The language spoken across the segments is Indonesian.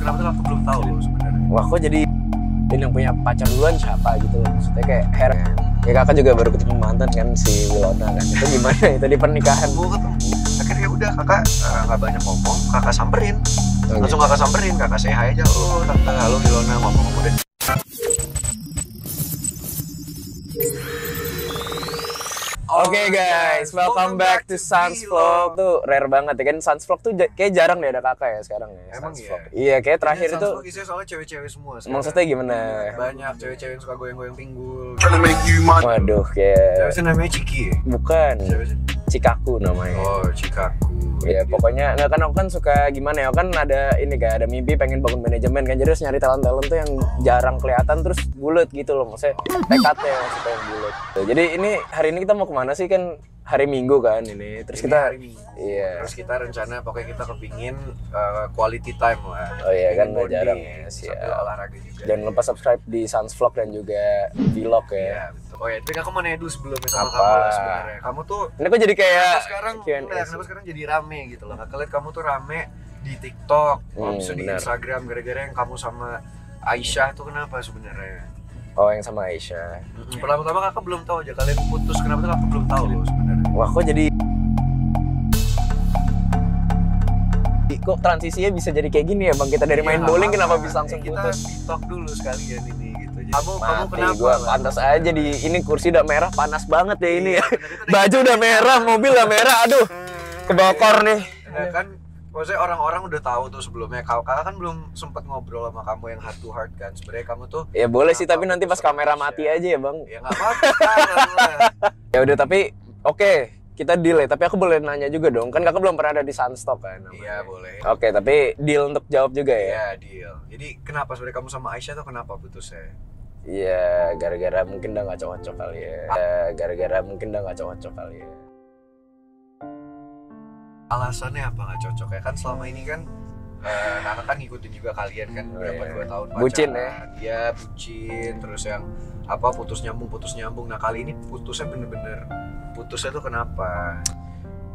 kenapa tuh kakak belum tahu loh sebenarnya. Wah, kok jadi ini yang punya pacar duluan siapa gitu loh. Maksudnya kayak heran. Ya kakak juga baru ketemu mantan kan si Wilona kan. Itu gimana itu di pernikahan? Gue ketemu. Akhirnya udah kakak nggak banyak ngomong, kakak samperin. Langsung kakak samperin, kakak say hi aja. Oh tante, halo Wilona, ngomong-ngomong deh. Oke guys, welcome back to Sans Vlog. Tuh rare banget ya kan, Sans Vlog tuh kayak jarang deh ada kakak ya sekarang ya. Emang Sans iya? Vlog. Iya, kayak terakhir Sans itu. Vlog isinya soalnya cewek-cewek semua sekarang. Maksudnya gimana? Banyak cewek-cewek yang suka goyang-goyang pinggul. Waduh, kayak Cewek sih namanya Ciki ya? bukan Cewek sih? Cikaku namanya. Oh, Cikaku. Ya pokoknya nggak kan, aku kan suka gimana ya, aku kan ada ini kan, ada mimpi pengen bangun manajemen kan, jadi harus nyari talent-talent tuh yang jarang kelihatan terus bulat gitu loh, maksudnya tekadnya maksudnya yang bulat. Jadi ini hari ini kita mau kemana sih, kan hari Minggu kan ini, terus Ini kita hari Minggu. iya. Terus kita rencana pokoknya kita kepingin quality time lah. Oh iya kan, Pingin nggak bonding, jarang ya, siap. sambil olahraga juga. Jangan lupa subscribe di Sans Vlog dan juga Vlog ya. Iya, betul. Oh ya, tapi aku mau nanya dulu sebelumnya sama Apa? kamu lah sebenarnya. Kamu tuh Ini kok jadi kayak kenapa sekarang Q&A enggak, kenapa sekarang jadi rame gitu loh. Kakak lihat kamu tuh rame di TikTok, habis itu di benar. Instagram gara-gara yang kamu sama Aisyah tuh kenapa sebenarnya? Oh yang sama Aisyah. Pertama-tama kakak belum tahu aja kalian putus, kenapa tuh kakak belum tahu loh sebenarnya. Wah kok jadi kok transisinya bisa jadi kayak gini ya bang, kita dari main Iya, bowling nggak kenapa apa-apa. bisa langsung Kita putus? di talk dulu sekalian ini gitu. Kamu Mati kenapa? gua lah? pantas aja di ini, kursi udah merah, panas banget ya ini ya. Iya, bener, itu Baju udah merah, mobil udah merah, aduh kebakar nih. Nah, kan maksudnya orang-orang udah tahu tuh sebelumnya. Kakak kan belum sempat ngobrol sama kamu yang heart to heart kan. Sebenarnya kamu tuh Ya boleh sih, tapi kenapa nanti pas putus sama kamera Aisyah? mati aja ya bang. Ya nggak apa-apa. Ya udah, tapi oke, kita deal ya. Tapi aku boleh nanya juga dong, kan kakak belum pernah ada di Sunstock kan namanya. Iya boleh. Oke, tapi deal untuk jawab juga ya. Iya deal. Jadi kenapa sebenarnya kamu sama Aisyah tuh kenapa putusnya? Iya, gara-gara mungkin udah nggak cocok kali ya. Gara-gara mungkin udah nggak cocok kali ya. Alasannya apa nggak cocok ya? Kan selama ini kan kakak kan ngikutin juga kalian kan berapa 2 tahun pacaran. Bucin ya? Iya bucin. Terus yang apa putus nyambung. Nah kali ini putusnya bener-bener putusnya tuh kenapa?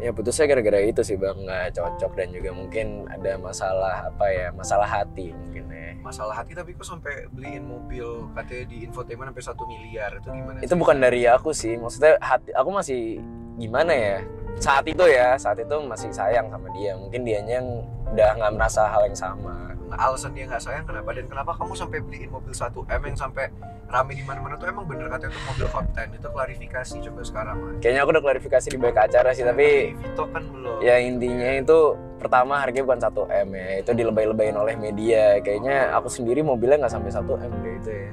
Ya putusnya gara-gara itu sih bang, nggak cocok dan juga mungkin ada masalah apa ya, masalah hati mungkin ya. Masalah hati, tapi kok sampai beliin mobil katanya di infotainment sampai 1 miliar, itu gimana? Itu bukan dari aku sih, maksudnya hati aku masih gimana ya, saat itu masih sayang sama dia, mungkin dianya yang udah nggak merasa hal yang sama. Nah, alasan dia nggak sayang kenapa, dan kenapa kamu sampai beliin mobil 1M yang sampai rame di mana-mana tuh emang bener katanya itu mobil konten? Itu klarifikasi coba sekarang lah. Kayaknya aku udah klarifikasi di banyak acara sih, tapi Vito kan belum. ya intinya itu pertama harganya bukan 1M ya, itu dilebay-lebayin oleh media. Kayaknya aku sendiri mobilnya nggak sampai 1M deh itu ya.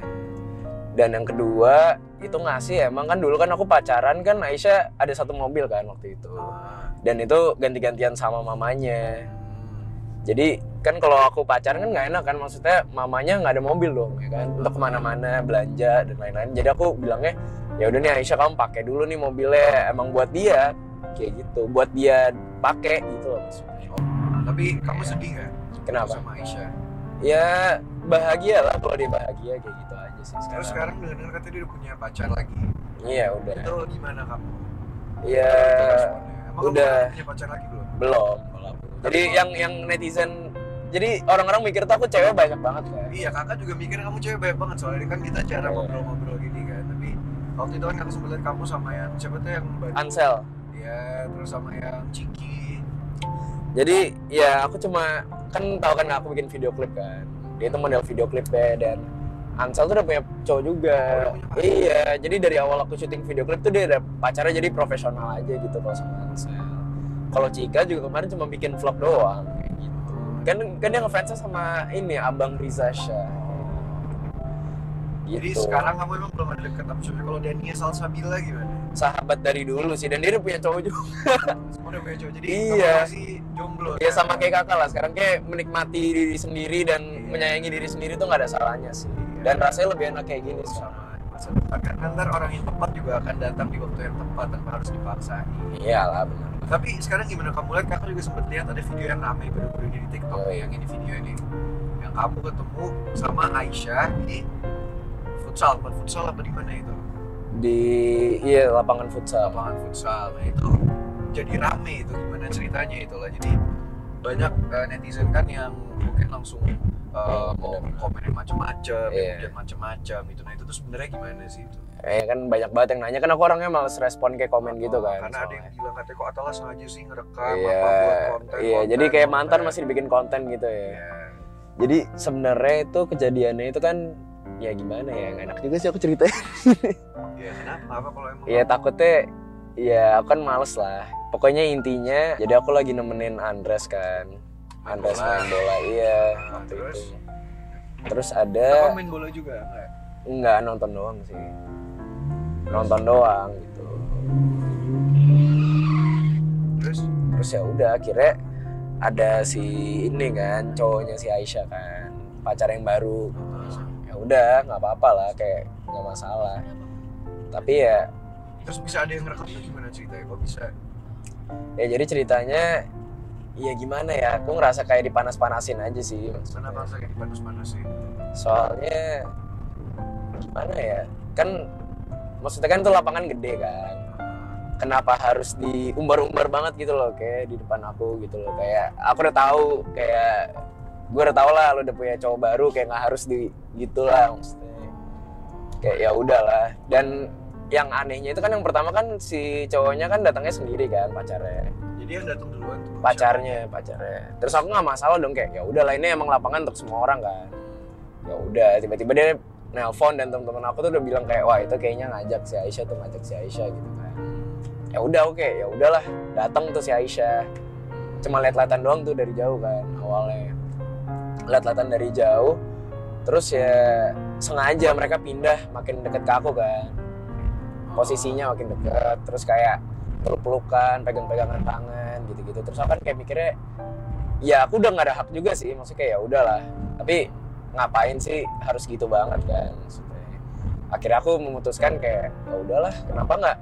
Dan yang kedua itu ngasih, emang kan dulu kan aku pacaran kan Aisyah ada 1 mobil kan waktu itu, dan itu ganti-gantian sama mamanya. Jadi kan kalau aku pacaran kan nggak enak kan, maksudnya mamanya nggak ada mobil dong ya kan, untuk kemana-mana belanja dan lain-lain. Jadi aku bilangnya ya udah nih Aisyah, kamu pakai dulu nih mobilnya, emang buat dia kayak gitu, buat dia pakai gitu loh maksudnya. Tapi kamu sedih nggak? Kenapa? Sama Aisyah. Ya bahagia lah kalau dia bahagia, kayak gitu aja sih sekarang. Terus sekarang dengar katanya dia udah punya pacar lagi. Iya udah. Itu gimana kamu? Iya Emang udah. kamu punya pacar lagi belum? Belum. Jadi yang netizen, jadi orang-orang mikir tuh aku cewek banyak banget kan. Iya, kakak juga mikir kamu cewek banyak banget, soalnya kan kita jarang ngobrol-ngobrol gini kan. Tapi waktu itu kan kakak sempat lihat kamu sama yang siapa tuh yang baru. Ansel. Iya, terus sama yang Ciki. Jadi ya aku cuma kan tahu kan aku bikin video klip kan. Dia itu model video klipnya, dan Ansel tuh udah punya cowok juga. Iya, jadi dari awal aku syuting video klip tuh dia udah pacarnya, jadi profesional aja gitu kalau sama Ansel. Kalau Cika juga kemarin cuma bikin vlog doang kayak gitu. Kan dia ngefansnya sama ini Abang Riza Shah. Gitu. Jadi sekarang kamu emang belum ada deket, tapi kalau Dania Salsabila gimana? Sahabat dari dulu sih, dan dia udah punya cowok juga. Semua udah punya cowok, jadi Iya. kamu masih jomblo. Ya sama kayak kakak lah, sekarang kayak menikmati diri sendiri dan menyayangi diri sendiri tuh nggak ada salahnya sih. Dan rasanya lebih enak kayak gini sekarang. Masa depan kan ntar orang yang tepat juga akan datang di waktu yang tepat tanpa harus dipaksain. Iyalah benar. Tapi sekarang gimana kamu lihat? Kakak juga sempat lihat ada video yang ramai baru-baru ini di TikTok yang ini video ini, yang kamu ketemu sama Aisyah di tempat futsal apa di mana itu? Di lapangan futsal. Lapangan futsal. Nah itu jadi rame, itu gimana ceritanya itulah. Jadi banyak netizen kan yang mungkin langsung mau komenin macam-macam, Iya. macam-macam itu. Nah itu tuh sebenarnya gimana sih itu? Kan banyak banget yang nanya, kan aku orangnya males respon kayak komen gitu kan. Karena ada yang bilang katanya kok Atala sengaja sih ngerekam Iya, apa buat konten. iya. Jadi kayak mantan masih dibikin konten gitu ya. Iya. Jadi sebenarnya itu kejadiannya itu kan ya gimana ya, nggak enak juga sih aku ceritain. Iya, kenapa kalau emang? Iya takutnya, ya aku kan males lah. Pokoknya intinya, jadi aku lagi nemenin Andres kan. Andres main bola, iya. Waktu terus? itu. Terus Kakak ada, main bola juga enggak? enggak, nonton doang sih. Nonton doang gitu. Terus ya udah akhirnya ada si ini kan, cowoknya si Aisyah kan, pacar yang baru. Ya udah, nggak apa-apa lah, kayak nggak masalah. Tapi ya, Terus bisa ada yang ngerekam tuh gimana ceritanya? Kok bisa? ya jadi ceritanya, ya gimana ya, aku ngerasa kayak dipanas-panasin aja sih. Kenapa saya dipanas-panasin? Soalnya gimana ya, kan maksudnya kan itu lapangan gede kan, kenapa harus diumbar-umbar banget gitu loh, kayak di depan aku gitu loh, kayak aku udah tahu, kayak gue udah tahu lah lo udah punya cowok baru, kayak nggak harus di gitulah, maksudnya kayak ya udahlah. Dan yang anehnya itu kan, yang pertama kan si cowoknya kan datangnya sendiri kan, pacarnya. Jadi yang datang duluan tuh Pacarnya. Terus aku nggak masalah dong, kayak ya udahlah, ini emang lapangan untuk semua orang kan. Ya udah, tiba-tiba dia nelpon dan teman-teman aku tuh udah bilang kayak, wah itu kayaknya ngajak si Aisyah gitu kan. Ya udah, oke, ya udahlah, datang tuh si Aisyah. Cuma lihat-lihatan doang tuh dari jauh kan awalnya. Lihat-lihatan dari jauh. Terus ya sengaja mereka pindah makin deket ke aku kan. Posisinya makin deket, terus kayak peluk-pelukan, pegang-pegangan tangan gitu-gitu. Terus aku kan kayak mikirnya, ya aku udah nggak ada hak juga sih, maksudnya kayak ya udahlah. Tapi ngapain sih harus gitu banget kan, maksudnya. Akhirnya aku memutuskan kayak ya udahlah, kenapa nggak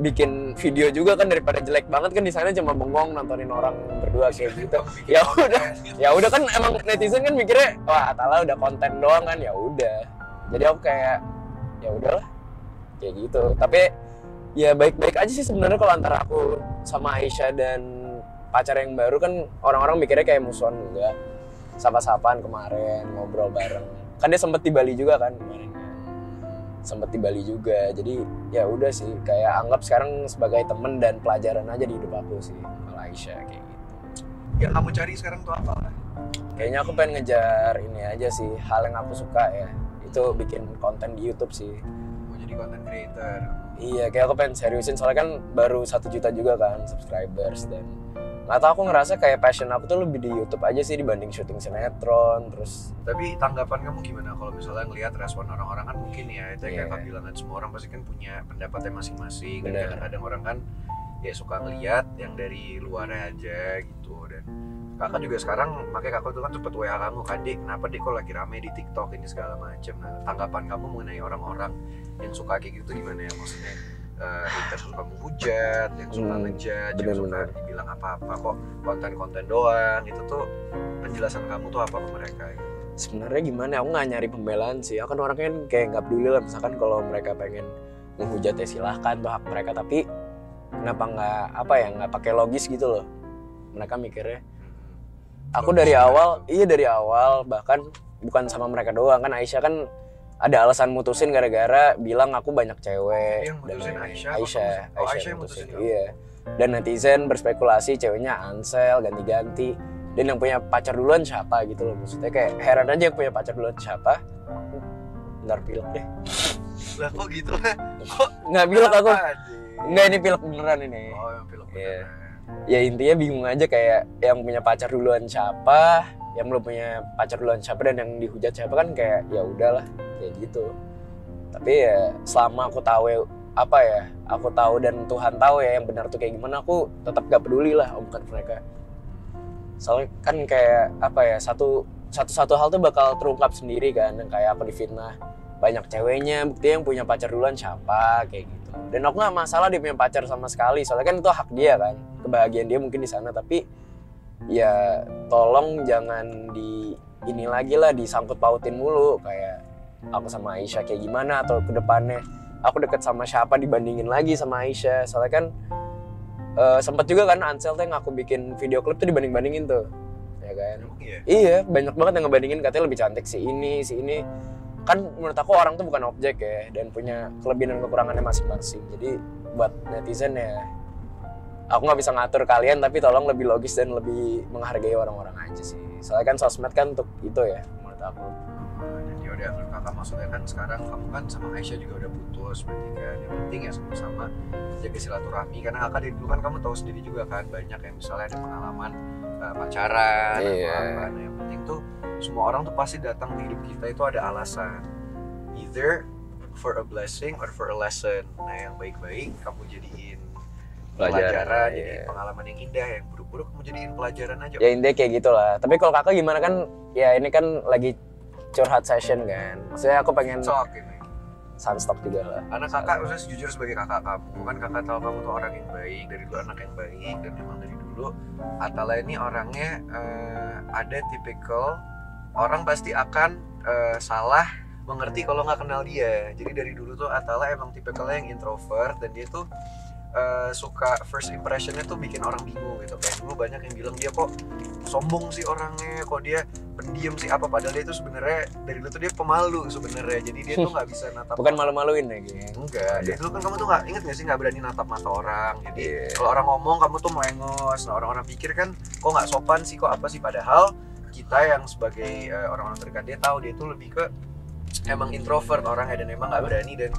bikin video juga kan, daripada jelek banget kan di sana cuma bengong nontonin orang berdua kayak gitu. Ya udah kan, emang netizen kan mikirnya wah Atala udah konten doang kan, ya udah. Jadi aku kayak ya udahlah kayak gitu. Tapi ya baik-baik aja sih sebenarnya kalau antara aku sama Aisyah dan pacar yang baru kan, orang-orang mikirnya kayak musuhan, enggak. Sapa-sapaan kemarin, ngobrol bareng. Kan dia sempet di Bali juga kan kemarin kan. Sempet di Bali juga. Jadi ya udah sih, kayak anggap sekarang sebagai temen dan pelajaran aja di hidup aku sih sama Aisyah kayak gitu. Yang kamu cari sekarang tuh apa? Kayaknya aku pengen ngejar ini aja sih, hal yang aku suka ya. Itu bikin konten di YouTube sih. Mau jadi content creator. Iya, kayak aku pengen seriusin, soalnya kan baru 1 juta juga kan subscribers. Dan nggak tahu, aku ngerasa kayak passion aku tuh lebih di YouTube aja sih dibanding syuting sinetron. Terus Tapi tanggapan kamu gimana kalau misalnya ngelihat respon orang-orang? Kan mungkin ya itu yang kayak bilang kan, semua orang pasti kan punya pendapatnya masing-masing. Dan kadang-kadang orang kan ya suka ngelihat yang dari luarnya aja gitu. Dan kakak juga sekarang, makanya kakak tuh kan cepet WA kamu, Kadek kenapa deh kok lagi rame di TikTok ini segala macam. Nah tanggapan kamu mengenai orang-orang yang suka kayak gitu gimana ya, maksudnya haters suka menghujat, yang suka ngejudge, yang suka dibilang apa-apa kok konten-konten doang, itu tuh penjelasan kamu tuh apa ke mereka gitu? sebenarnya gimana, aku nggak nyari pembelaan sih. Aku kan orangnya kan kayak nggak peduli lah, misalkan kalau mereka pengen menghujat ya silahkan, tuh hak mereka. Tapi kenapa nggak pakai logis gitu loh. Mereka mikirnya, aku dari awal bahkan bukan sama mereka doang kan. Aisyah kan ada alasan mutusin gara-gara bilang aku banyak cewek. Yang mutusin dan Aisyah Aisyah yang mutusin. Iya. Dan netizen berspekulasi ceweknya Ansel ganti-ganti. Dan yang punya pacar duluan siapa gitu loh. Maksudnya kayak heran aja yang punya pacar duluan siapa. Bentar, pilek deh. Lah kok gitu lah? Kok Nggak pilek aku. aja? Nggak, ini pilek beneran ini. Oh yang pilek Iya. beneran. Ya intinya bingung aja, kayak yang punya pacar duluan siapa, yang belum punya pacar duluan siapa, dan yang dihujat siapa kan, kayak ya udahlah kayak gitu. Tapi ya selama aku tahu aku tahu dan Tuhan tahu ya yang benar tuh kayak gimana, aku tetap gak peduli lah omongan mereka. Soalnya kan kayak satu hal tuh bakal terungkap sendiri kan, yang kayak aku difitnah banyak ceweknya, bukti yang punya pacar duluan siapa kayak gitu. Dan aku nggak masalah dia punya pacar sama sekali, soalnya kan itu hak dia kan, kebahagiaan dia mungkin di sana. Tapi ya tolong jangan ini lagi lah, disangkut pautin mulu kayak aku sama Aisyah kayak gimana, atau kedepannya aku deket sama siapa dibandingin lagi sama Aisyah. Soalnya kan sempet juga kan Ansel tuh yang aku bikin video klip tuh dibanding-bandingin tuh, ya kan. Iya. Iya, banyak banget yang ngebandingin katanya lebih cantik si ini. Kan menurut aku orang tuh bukan objek ya, dan punya kelebihan dan kekurangannya masing-masing. Jadi buat netizen ya, aku nggak bisa ngatur kalian, tapi tolong lebih logis dan lebih menghargai orang-orang aja sih. Soalnya kan sosmed kan untuk itu ya menurut aku. Dan ya udah, menurut kakak maksudnya kan sekarang kamu kan sama Aisyah juga udah putus, berarti kan yang penting ya sama-sama jaga silaturahmi, karena kakak dari dulu kan kamu tahu sendiri juga kan banyak yang misalnya ada pengalaman pacaran atau apa. Nah yang penting tuh semua orang tuh pasti datang di hidup kita itu ada alasan, either for a blessing or for a lesson. Nah yang baik-baik kamu jadiin pelajaran, jadiin pengalaman yang indah, yang buruk-buruk kamu jadiin pelajaran aja. Ya intinya kayak gitulah. Tapi kalau kakak gimana kan? Ya ini kan lagi curhat session kan. Maksudnya aku pengen sunstock juga lah. Karena kakak maksudnya jujur sebagai kakak kamu, kan kakak tahu kamu tuh orang yang baik, dari dulu anak yang baik, dan memang dari dulu Atala ini orangnya ada tipikal orang pasti akan salah mengerti kalau nggak kenal dia. Jadi dari dulu tuh Atala emang tipikalnya yang introvert, dan dia tuh suka first impressionnya tuh bikin orang bingung gitu. Kayak dulu banyak yang bilang dia kok sombong sih orangnya, kok dia pendiam sih apa, padahal dia tuh sebenarnya dari dulu tuh dia pemalu sebenarnya. Jadi dia tuh nggak bisa natap. Bukan malu-maluin ya gitu. Enggak, dari dulu kan kamu tuh nggak, inget nggak sih, nggak berani natap mata orang. Jadi kalau orang ngomong kamu tuh melengos. Nah orang-orang pikir kan kok nggak sopan sih, kok apa sih, padahal kita yang sebagai orang-orang terdekat dia tahu dia tuh lebih ke emang introvert orangnya, dan emang nggak berani dan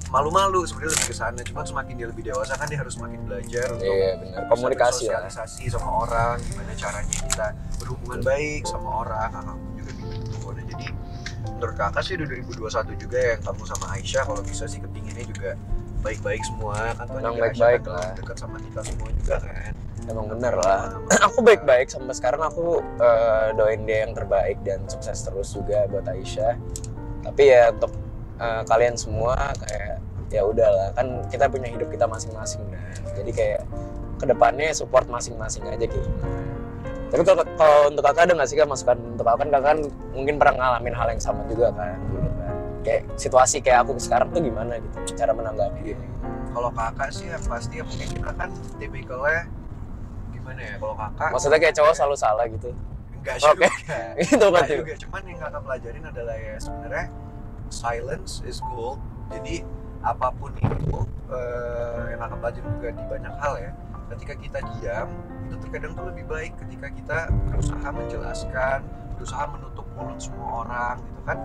malu-malu sebenarnya lebih ke sana. Cuman semakin dia lebih dewasa kan dia harus semakin belajar untuk komunikasi, sosialisasi sama orang, gimana caranya kita berhubungan baik sama orang. Kakakku juga gitu. Nah, jadi menurut kakak sih 2021 juga yang kamu sama Aisyah kalau bisa sih kepinginnya juga baik-baik semua kan, tuh juga baik-baik kan lah, dekat sama kita semua juga kan. Emang bener lah. Aku baik-baik sampai sekarang, aku doain dia yang terbaik dan sukses terus juga buat Aisyah. Tapi ya untuk kalian semua kayak ya udahlah, kan kita punya hidup kita masing-masing kan. Jadi kayak kedepannya support masing-masing aja kayak gimana. Tapi kalau untuk kakak ada nggak sih kak masukan untuk kakak? Kan kakak kan mungkin pernah ngalamin hal yang sama juga kan dulu kan. Kayak situasi kayak aku sekarang tuh gimana gitu cara menanggapi gitu. Kalau kakak sih yang pasti ya mungkin kita kan tipikalnya gimana ya, kalau kakak maksudnya kayak cowok selalu salah gitu. Enggak juga. Itu kan juga. Cuman yang kakak pelajarin adalah ya sebenarnya silence is gold. Jadi apapun itu yang kakak pelajarin juga di banyak hal ya, ketika kita diam itu terkadang tuh lebih baik ketika kita berusaha menjelaskan, berusaha menutup mulut semua orang gitu kan.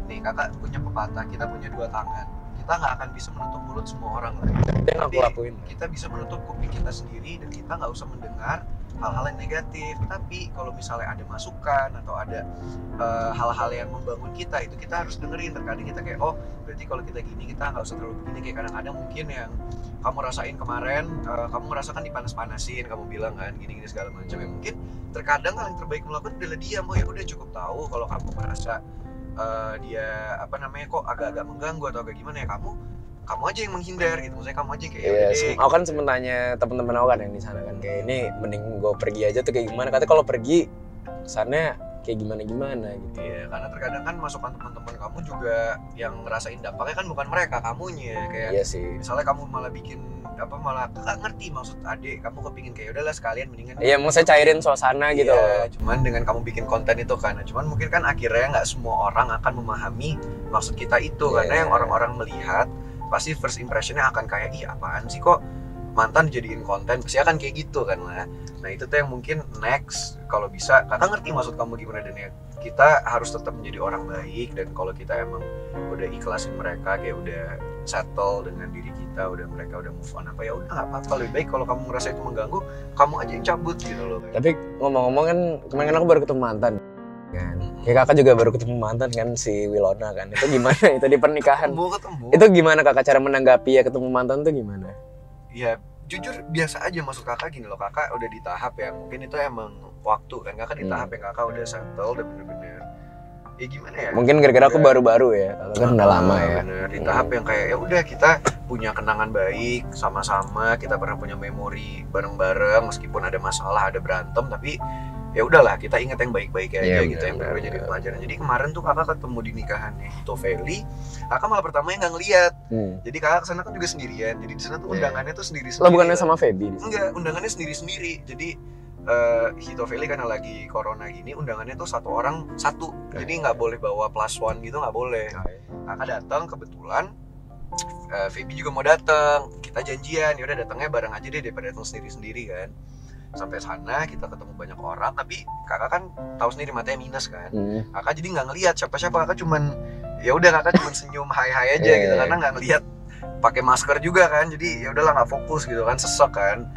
Nih kakak punya pepatah, kita punya dua tangan, kita nggak akan bisa menutup mulut semua orang lain, tapi kita bisa menutup kuping kita sendiri, dan kita nggak usah mendengar hal-hal yang negatif. Tapi kalau misalnya ada masukan atau ada hal-hal yang membangun kita, itu kita harus dengerin. Terkadang kita kayak, oh berarti kalau kita gini kita nggak usah terlalu begini. Kayak kadang-kadang mungkin yang kamu rasain kemarin, kamu merasakan dipanas-panasin, kamu bilang kan gini-gini segala macam. Ya mungkin terkadang hal yang terbaik melakukan adalah diam. Oh ya udah cukup tahu kalau kamu merasa dia kok agak-agak mengganggu atau agak gimana ya, kamu aja yang menghindar gitu. Maksudnya kamu aja kayak aku kan sempet nanya teman-teman aku kan yang di sana kan, kayak ini mending gue pergi aja tuh kayak gimana, katanya kalau pergi kesannya kayak gimana gitu. Iya, karena terkadang kan masukan teman-teman kamu juga yang ngerasain dampaknya kan bukan mereka, kamunya. Kayak iya sih. Misalnya kamu malah bikin malah kakak ngerti maksud adik, kamu kepingin kayak udahlah sekalian mendingan. Iya, maksudnya cairin suasana gitu. Iya, cuman dengan kamu bikin konten itu kan, cuman mungkin kan akhirnya nggak semua orang akan memahami maksud kita itu, karena yang orang-orang melihat pasti first impressionnya akan kayak, ih apaan sih kok mantan dijadiin konten, pasti akan kayak gitu kan lah. Nah itu tuh yang mungkin next kalau bisa kakak ngerti maksud kamu gimana, dan ya kita harus tetap menjadi orang baik. Dan kalau kita emang udah ikhlasin mereka, kayak udah settle dengan diri kita, mereka udah move on apa, ya udah nggak apa-apa. Lebih baik kalau kamu ngerasa itu mengganggu, kamu aja yang cabut gitu loh. Tapi ngomong-ngomong kan kemarin aku baru ketemu mantan kan. Kayak kakak juga baru ketemu mantan kan, si Wilona kan. Itu gimana itu di pernikahan? Ketemu. Itu gimana kakak cara menanggapi ya ketemu mantan tuh gimana? Ya jujur biasa aja, masuk kakak gini loh, kakak udah di tahap yang mungkin itu emang waktu kan, kakak di tahap yang kakak udah settle, udah bener-bener ya gimana ya, mungkin gara-gara aku baru-baru ya, kalau kan udah lama ya bener, di tahap yang kayak ya udah kita punya kenangan baik sama-sama, kita pernah punya memori bareng-bareng meskipun ada masalah, ada berantem, tapi ya udahlah kita ingat yang baik-baik aja gitu, yang bener jadi pelajaran. Jadi kemarin tuh kakak ketemu di nikahannya Hito Feli, kakak malah pertamanya nggak ngeliat. Jadi kakak kesana kan juga sendirian, jadi di sana tuh undangannya tuh sendiri-sendiri. Lo bukannya sama Feby? Enggak, undangannya sendiri-sendiri. Jadi Hito Valley karena lagi corona gini undangannya tuh satu orang satu, jadi nggak boleh bawa plus one gitu, nggak boleh. Kakak datang kebetulan, Feby juga mau datang, kita janjian, yaudah datangnya bareng aja deh daripada datang sendiri-sendiri kan. Sampai sana kita ketemu banyak orang, tapi kakak kan tahu sendiri matanya minus kan. Kakak jadi nggak ngelihat siapa-siapa, kakak cuman ya udah kakak cuman senyum hai aja gitu karena nggak ngelihat pakai masker juga kan, jadi ya udahlah nggak fokus gitu kan, sesek kan.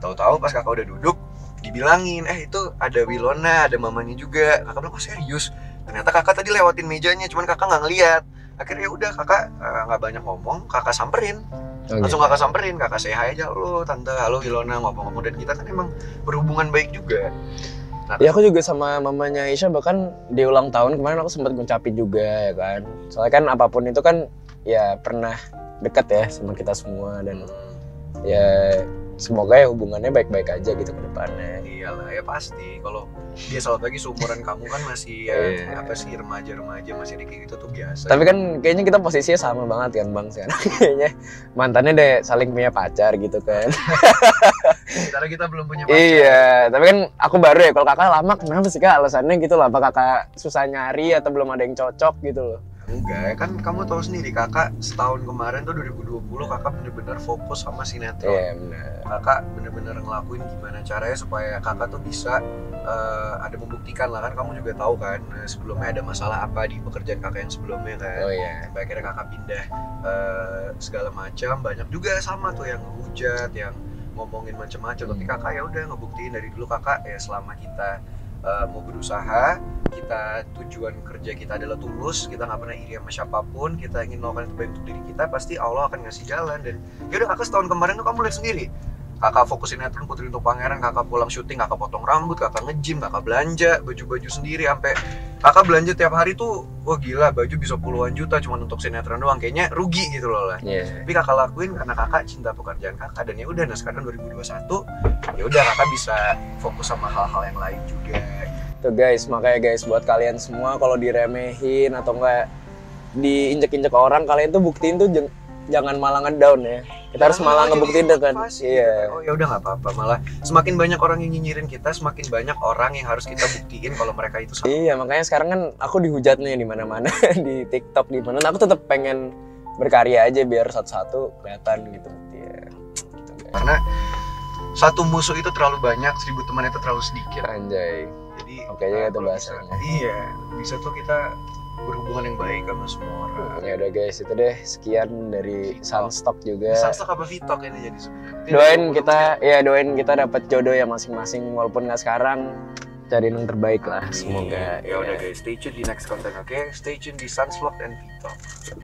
Tahu-tahu pas kakak udah duduk dibilangin, itu ada Wilona, ada mamanya juga. Kakak bilang, oh serius? Ternyata kakak tadi lewatin mejanya, cuman kakak nggak ngelihat. Akhirnya udah kakak nggak banyak ngomong, kakak samperin. Langsung kakak samperin, kakak say hi aja, halo tante, halo Wilona, ngomong-ngomong. Dan kita kan emang berhubungan baik juga. Nah, ya aku juga sama mamanya Aisyah, bahkan di ulang tahun kemarin aku sempat ngucapin juga ya kan. Soalnya kan apapun itu kan ya pernah dekat ya sama kita semua, dan ya semoga ya hubungannya baik-baik aja gitu ke depannya. Iyalah ya pasti, kalau dia selalu lagi seumuran kamu kan masih apa sih, remaja-remaja masih kayak gitu tuh biasa. Tapi kan kayaknya kita posisinya sama banget kan Bang sekarang. Kayaknya mantannya deh saling punya pacar gitu kan. Sementara kita belum punya pacar. Iya, tapi kan aku baru ya. Kalau kakak lama kenapa sih kak alasannya gitu lah? Apa kakak susah nyari atau belum ada yang cocok gitu loh? Enggak, kan kamu tahu sendiri kakak setahun kemarin tuh 2020 kakak bener-bener fokus sama sinetron. Iya benar. Kakak bener-bener ngelakuin gimana caranya supaya kakak tuh bisa ada membuktikan lah, kan kamu juga tahu kan sebelumnya ada masalah apa di pekerjaan kakak yang sebelumnya kan. Oh iya. Sampai akhirnya kakak pindah segala macam, banyak juga sama tuh yang hujat, yang ngomongin macam-macam. Tapi kakak ya udah ngebuktiin dari dulu kakak ya selama kita mau berusaha, kita tujuan kerja kita adalah tulus, kita nggak pernah iri sama siapapun, kita ingin melakukan yang terbaik untuk diri kita, pasti Allah akan ngasih jalan. Dan yaudah kakak setahun kemarin tuh kamu lihat sendiri, kakak fokusin sinetron Putri Untuk Pangeran, kakak pulang syuting, kakak potong rambut, kakak nge-gym, kakak belanja baju-baju sendiri, sampai kakak belanja tiap hari tuh, wah gila, baju bisa puluhan juta cuma untuk sinetron doang, kayaknya rugi gitu loh lah. Tapi kakak lakuin karena kakak cinta pekerjaan kakak, dan ya udah, nah sekarang 2021 ya udah kakak bisa fokus sama hal-hal yang lain juga. Tuh guys, makanya guys buat kalian semua kalau diremehin atau enggak diinjek-injek orang, kalian tuh buktiin tuh jangan malah ngedown ya. Kita harus malah ngebuktiin kan. Iya. Oh ya udah nggak apa-apa, malah semakin banyak orang yang nyinyirin kita, semakin banyak orang yang harus kita buktiin kalau mereka itu salah. Iya, makanya sekarang kan aku dihujat nih di mana-mana, di TikTok di mana. Aku tetap pengen berkarya aja biar satu-satu kelihatan gitu. Ya. Gitu, guys. Karena satu musuh itu terlalu banyak, 1000 teman itu terlalu sedikit. Anjay. Jadi oke aja itu bahasanya. Iya, bisa tuh kita berhubungan yang baik sama semua orang. Ya udah guys, itu deh sekian dari Sunstock juga. Sunstock apa Vitok ini jadi sebenarnya. Doain kita dapat jodoh ya masing-masing, walaupun nggak sekarang, cari yang terbaik lah semoga. Ya udah guys, stay tune di next content, oke? Stay tune di Sunstock dan Vitok.